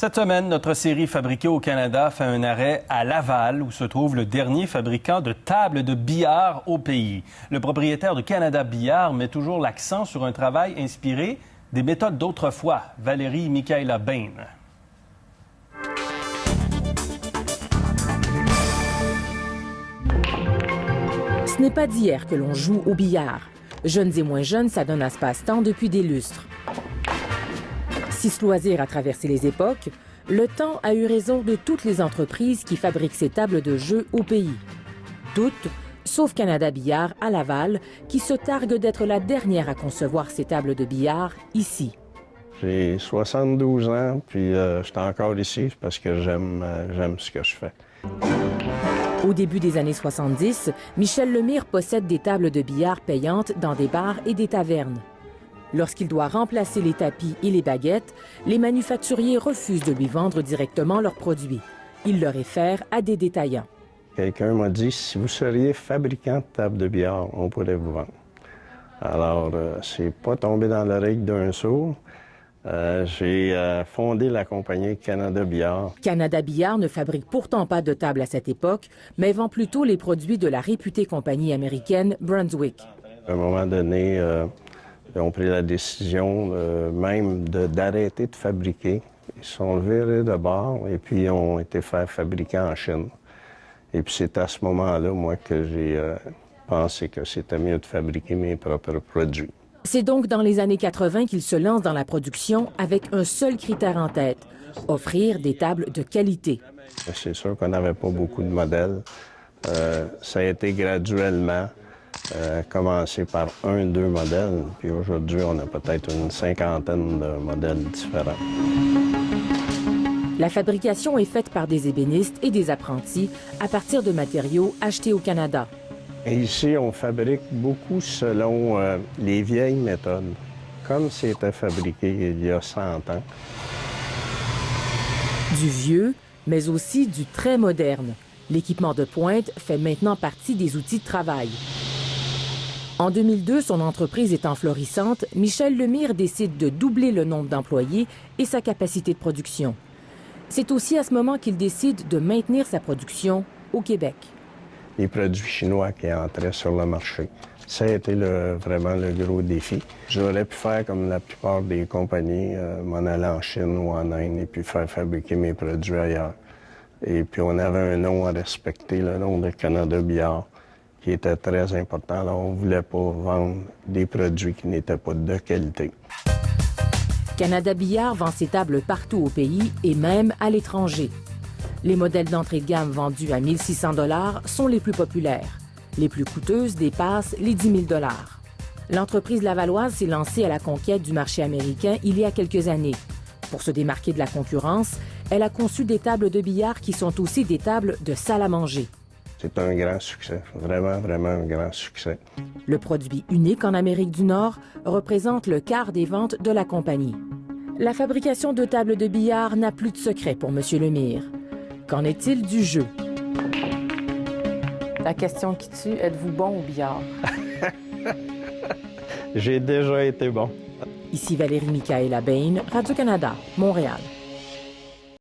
Cette semaine, notre série Fabriquée au Canada fait un arrêt à Laval, où se trouve le dernier fabricant de tables de billard au pays. Le propriétaire de Canada Billard met toujours l'accent sur un travail inspiré des méthodes d'autrefois. Valérie Michaela Bain. Ce n'est pas d'hier que l'on joue au billard. Jeunes et moins jeunes s'adonnent à ce passe-temps depuis des lustres. Si ce loisir a traversé les époques, le temps a eu raison de toutes les entreprises qui fabriquent ces tables de jeu au pays. Toutes, sauf Canada Billard à Laval, qui se targue d'être la dernière à concevoir ces tables de billard ici. J'ai 72 ans, puis je suis encore ici parce que j'aime ce que je fais. Au début des années 70, Michel Lemire possède des tables de billard payantes dans des bars et des tavernes. Lorsqu'il doit remplacer les tapis et les baguettes, les manufacturiers refusent de lui vendre directement leurs produits. Il le réfère à des détaillants. Quelqu'un m'a dit, si vous seriez fabricant de tables de billard, on pourrait vous vendre. Alors, c'est pas tombé dans l'oreille d'un sourd. J'ai fondé la compagnie Canada Billard. Canada Billard ne fabrique pourtant pas de tables à cette époque, mais vend plutôt les produits de la réputée compagnie américaine Brunswick. À un moment donné, ils ont pris la décision même d'arrêter de fabriquer. Ils sont virés de bord et puis ils ont été faire fabriquer en Chine. Et puis c'est à ce moment-là, moi, que j'ai pensé que c'était mieux de fabriquer mes propres produits. C'est donc dans les années 80 qu'il se lance dans la production avec un seul critère en tête, offrir des tables de qualité. C'est sûr qu'on n'avait pas beaucoup de modèles. Ça a été graduellement commencé par 1-2 modèles, puis aujourd'hui, on a peut-être une 50aine de modèles différents. La fabrication est faite par des ébénistes et des apprentis à partir de matériaux achetés au Canada. Et ici, on fabrique beaucoup selon les vieilles méthodes, comme c'était fabriqué il y a 100 ans. Du vieux, mais aussi du très moderne. L'équipement de pointe fait maintenant partie des outils de travail. En 2002, son entreprise étant florissante, Michel Lemire décide de doubler le nombre d'employés et sa capacité de production. C'est aussi à ce moment qu'il décide de maintenir sa production au Québec. Les produits chinois qui entraient sur le marché, ça a été vraiment le gros défi. J'aurais pu faire comme la plupart des compagnies, m'en aller en Chine ou en Inde et puis faire fabriquer mes produits ailleurs. Et puis on avait un nom à respecter, le nom de Canada Billard, qui était très important. Alors, on ne voulait pas vendre des produits qui n'étaient pas de qualité. Canada Billard vend ses tables partout au pays et même à l'étranger. Les modèles d'entrée de gamme vendus à 1 600 $ sont les plus populaires. Les plus coûteuses dépassent les 10 000 $. L'entreprise lavalloise s'est lancée à la conquête du marché américain il y a quelques années. Pour se démarquer de la concurrence, elle a conçu des tables de billard qui sont aussi des tables de salle à manger. C'est un grand succès, vraiment, vraiment un grand succès. Le produit unique en Amérique du Nord représente le quart des ventes de la compagnie. La fabrication de tables de billard n'a plus de secret pour M. Lemire. Qu'en est-il du jeu? La question qui tue, êtes-vous bon au billard? J'ai déjà été bon. Ici Valérie Michaela Bain, Radio-Canada, Montréal.